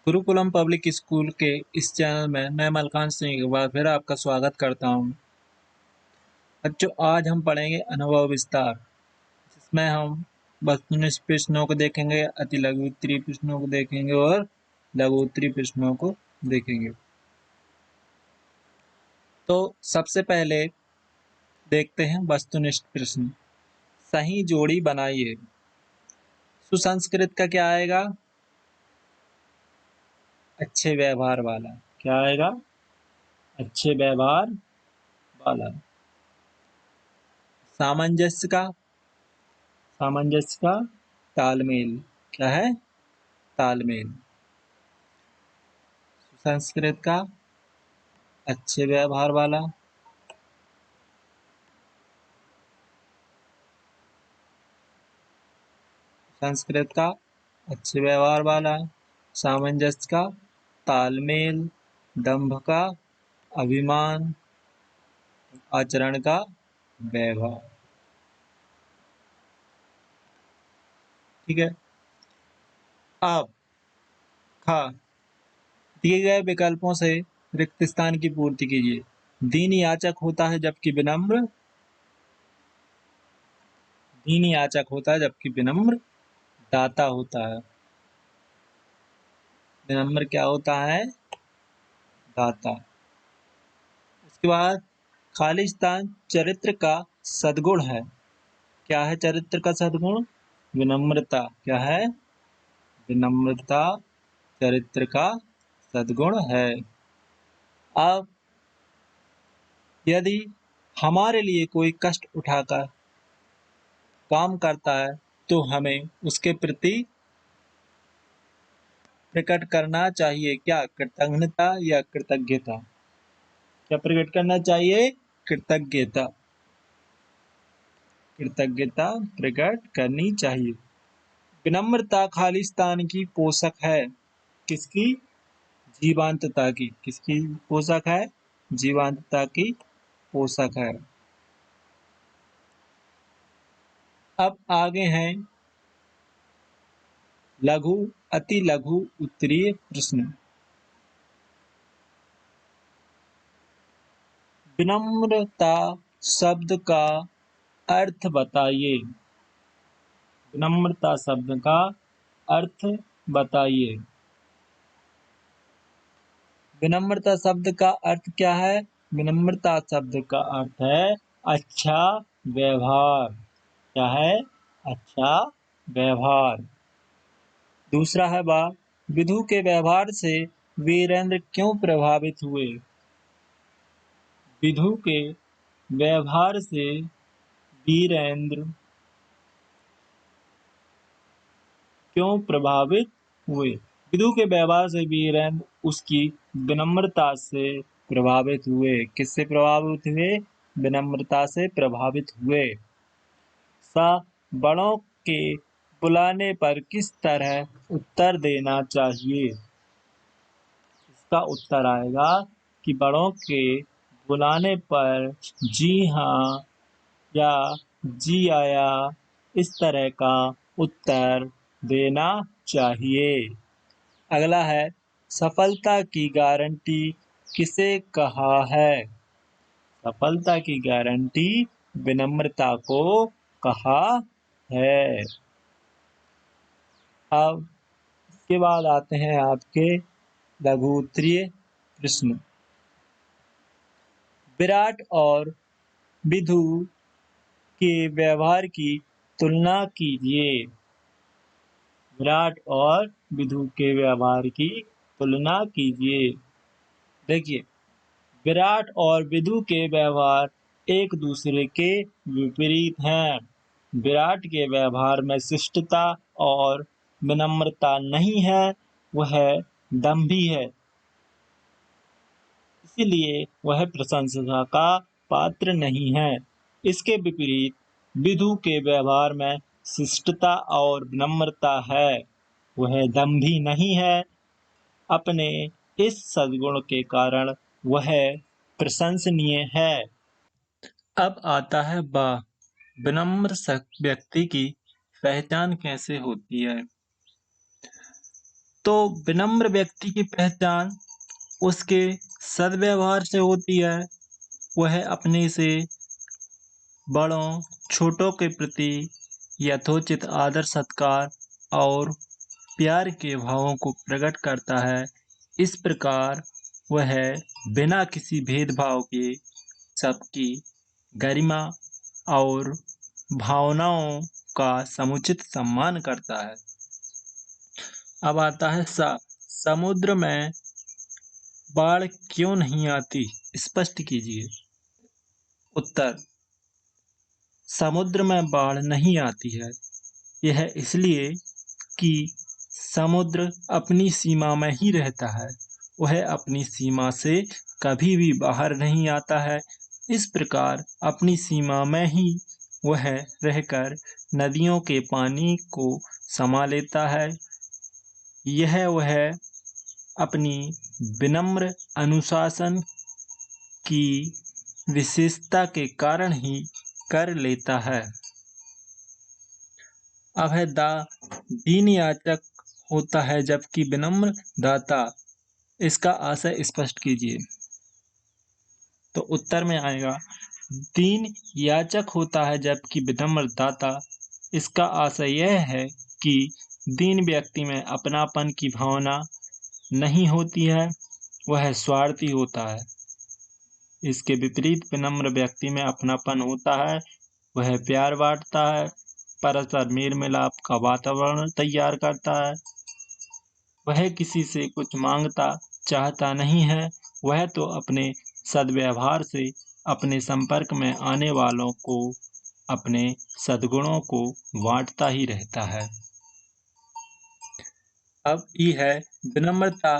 Gurukulam public school के इस channel में मैं मलकान सिंह एक बार फिर आपका स्वागत करता हूं। बच्चों, आज हम पढ़ेंगे अनुभव विस्तार, जिसमें हम वस्तुनिष्ठ प्रश्नों को देखेंगे, अति लघु उत्तरीय प्रश्नों को देखेंगे और लघु उत्तरीय प्रश्नों को देखेंगे। तो सबसे पहले देखते हैं वस्तुनिष्ठ प्रश्न। सही जोड़ी बनाइए। सुसंस्कृत का क्या आएगा? अच्छे व्यवहार वाला। क्या आएगा? अच्छे व्यवहार वाला। सामंजस्य का तालमेल। क्या है? तालमेल। संस्कृत का अच्छे व्यवहार वाला। संस्कृत का अच्छे व्यवहार वाला। सामंजस्य का तालमेल। दंभ का अभिमान। आचरण का वैभव। ठीक है। अब खा दिए गए विकल्पों से रिक्त स्थान की पूर्ति कीजिए। दीन याचक होता है जबकि विनम्र दाता होता है। विनम्र क्या होता है? दाता। उसके बाद खालिस्तान चरित्र का सद्गुण है। क्या है चरित्र का सद्गुण? विनम्रता। क्या है? विनम्रता चरित्र का सद्गुण है। अब यदि हमारे लिए कोई कष्ट उठाकर काम करता है तो हमें उसके प्रति प्रकट करना चाहिए क्या? कृतज्ञता या कृतज्ञता? क्या प्रकट करना चाहिए? कृतज्ञता प्रकट करनी चाहिए। विनम्रता खालिस्तान की पोषक है। किसकी? जीवांतता की। किसकी पोषक है? जीवांतता की पोषक है। अब आगे हैं लघु अति लघु उत्तरीय प्रश्न। विनम्रता शब्द का अर्थ बताइए। विनम्रता शब्द का अर्थ बताइए। विनम्रता शब्द का अर्थ क्या है? विनम्रता शब्द का अर्थ है अच्छा व्यवहार। क्या है? अच्छा व्यवहार। दूसरा है विधु के व्यवहार से वीरेंद्र क्यों प्रभावित हुए? विधु के व्यवहार से वीरेंद्र क्यों प्रभावित हुए? विधु के व्यवहार से वीरेंद्र उसकी विनम्रता से प्रभावित हुए। किससे प्रभावित हुए? विनम्रता से प्रभावित हुए। सा बड़ों के बुलाने पर किस तरह उत्तर देना चाहिए? इसका उत्तर आएगा कि बड़ों के बुलाने पर जी हाँ या जी आया, इस तरह का उत्तर देना चाहिए। अगला है सफलता की गारंटी किसे कहा है? सफलता की गारंटी विनम्रता को कहा है। अब इसके बाद आते हैं आपके लघु उत्तरीय प्रश्न। विराट और विधु के व्यवहार की तुलना कीजिए। विराट और विधु के व्यवहार की तुलना कीजिए। देखिए, विराट और विधु के व्यवहार एक दूसरे के विपरीत हैं। विराट के व्यवहार में शिष्टता और विनम्रता नहीं है, वह दंभी है, इसलिए वह प्रशंसा का पात्र नहीं है। इसके विपरीत विधु के व्यवहार में शिष्टता और विनम्रता है, वह दंभी नहीं है। अपने इस सद्गुण के कारण वह प्रशंसनीय है। अब आता है विनम्र व्यक्ति की पहचान कैसे होती है? तो विनम्र व्यक्ति की पहचान उसके सद्व्यवहार से होती है। वह अपने से बड़ों, छोटों के प्रति यथोचित आदर सत्कार और प्यार के भावों को प्रकट करता है। इस प्रकार वह बिना किसी भेदभाव के सबकी गरिमा और भावनाओं का समुचित सम्मान करता है। अब आता है समुद्र में बाढ़ क्यों नहीं आती? स्पष्ट कीजिए। उत्तर: समुद्र में बाढ़ नहीं आती है। यह इसलिए कि समुद्र अपनी सीमा में ही रहता है। वह अपनी सीमा से कभी भी बाहर नहीं आता है। इस प्रकार अपनी सीमा में ही वह रहकर नदियों के पानी को समा लेता है। यह वह अपनी विनम्र अनुशासन की विशेषता के कारण ही कर लेता है। अब है दीन याचक होता है जबकि विनम्र दाता। इसका आशय स्पष्ट कीजिए। तो उत्तर में आएगा दीन याचक होता है जबकि विनम्र दाता। इसका आशय यह है कि दीन व्यक्ति में अपनापन की भावना नहीं होती है, वह स्वार्थी होता है। इसके विपरीत विनम्र व्यक्ति में अपनापन होता है, वह प्यार बांटता है, परस्पर मेल मिलाप का वातावरण तैयार करता है। वह किसी से कुछ मांगता चाहता नहीं है, वह तो अपने सद्व्यवहार से अपने संपर्क में आने वालों को अपने सद्गुणों को बांटता ही रहता है। अब ये है विनम्रता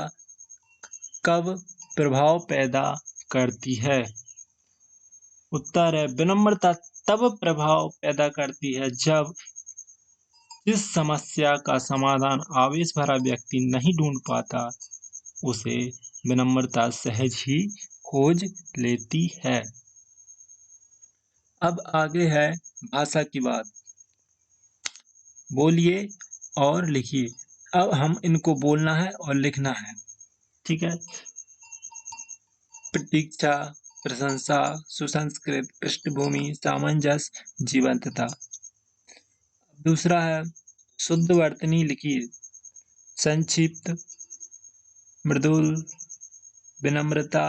कब प्रभाव पैदा करती है? उत्तर है विनम्रता तब प्रभाव पैदा करती है जब जिस समस्या का समाधान आवेश भरा व्यक्ति नहीं ढूंढ पाता, उसे विनम्रता सहज ही खोज लेती है। अब आगे है भाषा की बात। बोलिए और लिखिए। अब हम इनको बोलना है और लिखना है, ठीक है। प्रतीक्षा, प्रशंसा, सुसंस्कृत, पृष्ठभूमि, सामंजस्य, जीवंतता। दूसरा है शुद्ध वर्तनी लिखिए। संक्षिप्त, मृदुल, विनम्रता,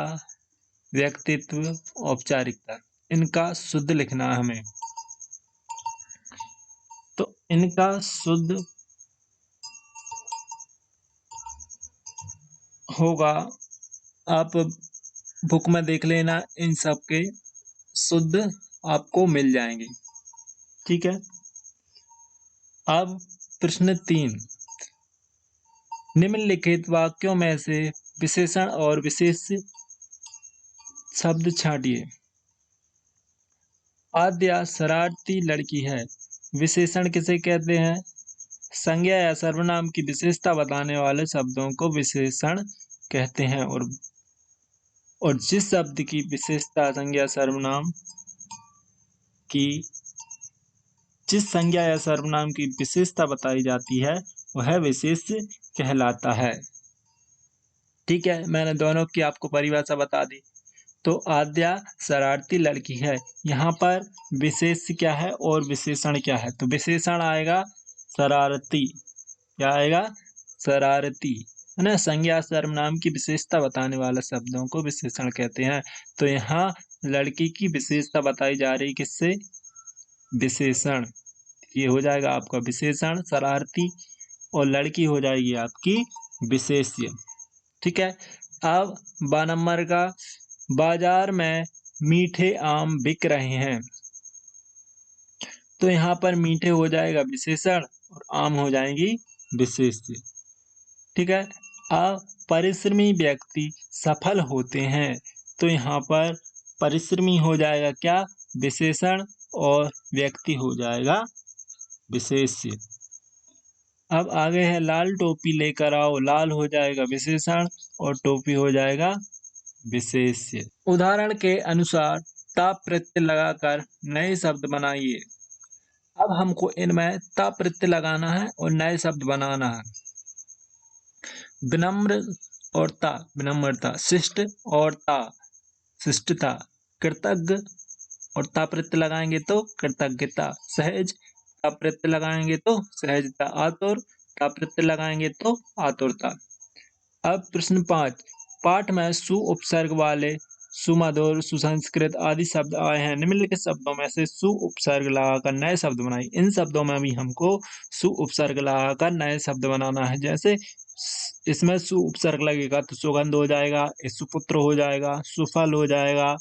व्यक्तित्व, औपचारिकता। इनका शुद्ध लिखना है हमें। तो इनका शुद्ध होगा, आप बुक में देख लेना, इन सब के शुद्ध आपको मिल जाएंगे, ठीक है। अब प्रश्न 3, निम्नलिखित वाक्यों में से विशेषण और विशेष शब्द छांटिए। आद्या शरारती लड़की है। विशेषण किसे कहते हैं? संज्ञा या सर्वनाम की विशेषता बताने वाले शब्दों को विशेषण कहते हैं। और जिस शब्द की विशेषता संज्ञा सर्वनाम की जिस संज्ञा या सर्वनाम की विशेषता बताई जाती है वह विशेष कहलाता है, ठीक है। मैंने दोनों की आपको परिभाषा बता दी। तो आद्या शरारती लड़की है, यहाँ पर विशेष क्या है और विशेषण क्या है? तो विशेषण आएगा शरारती। क्या आएगा? शरारती, है ना। संज्ञा सर्वनाम की विशेषता बताने वाले शब्दों को विशेषण कहते हैं। तो यहाँ लड़की की विशेषता बताई जा रही किससे? विशेषण। ये हो जाएगा आपका विशेषण शरारती और लड़की हो जाएगी आपकी विशेष्य, ठीक है। अब 2 नंबर का, बाजार में मीठे आम बिक रहे हैं। तो यहाँ पर मीठे हो जाएगा विशेषण और आम हो जाएगी विशेष्य, ठीक है। अब परिश्रमी व्यक्ति सफल होते हैं। तो यहाँ पर परिश्रमी हो जाएगा क्या? विशेषण और व्यक्ति हो जाएगा विशेष्य। अब आगे है लाल टोपी लेकर आओ। लाल हो जाएगा विशेषण और टोपी हो जाएगा विशेष्य। उदाहरण के अनुसार ताप प्रत्यय लगाकर नए शब्द बनाइए। अब हमको इनमें ताप प्रत्यय लगाना है और नए शब्द बनाना है। विनम्र और ता विनम्रता, शिष्ट और ता शिष्टता, कृतज्ञ और ता प्रत्यय लगाएंगे तो कृतज्ञता, सहज ता प्रत्यय लगाएंगे तो सहजता, आतुर ता प्रत्यय लगाएंगे तो आतुरता। अब प्रश्न 5, पाठ में सु उपसर्ग वाले सुमधुर, सुसंस्कृत आदि शब्द आए हैं। निम्नलिखित शब्दों में से सु उपसर्ग लगाकर नए शब्द बनाइए। इन शब्दों में भी हमको सु उपसर्ग लगाकर नए शब्द बनाना है। जैसे इसमें सु उपसर्ग लगेगा तो सुगंध हो जाएगा, सुपुत्र हो जाएगा, सुफल हो जाएगा,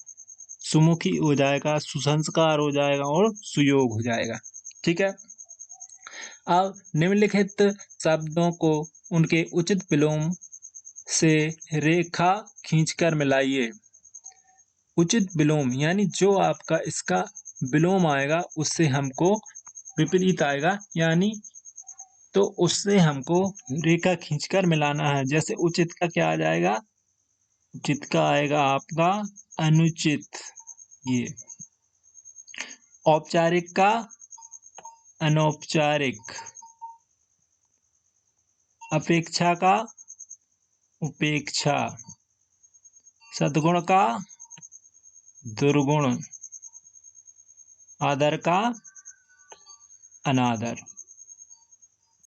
सुमुखी हो जाएगा, सुसंस्कार हो जाएगा और सुयोग हो जाएगा। ठीक है। अब निम्नलिखित शब्दों को उनके उचित विलोम से रेखा खींचकर मिलाइए। उचित विलोम यानी जो आपका इसका विलोम आएगा उससे हमको विपरीत आएगा, यानी तो उससे हमको रेखा खींचकर मिलाना है। जैसे उचित का क्या आ जाएगा? उचित का आएगा आपका अनुचित, ये औपचारिक का अनौपचारिक, अपेक्षा का उपेक्षा, सद्गुण का दुर्गुण, आदर का अनादर।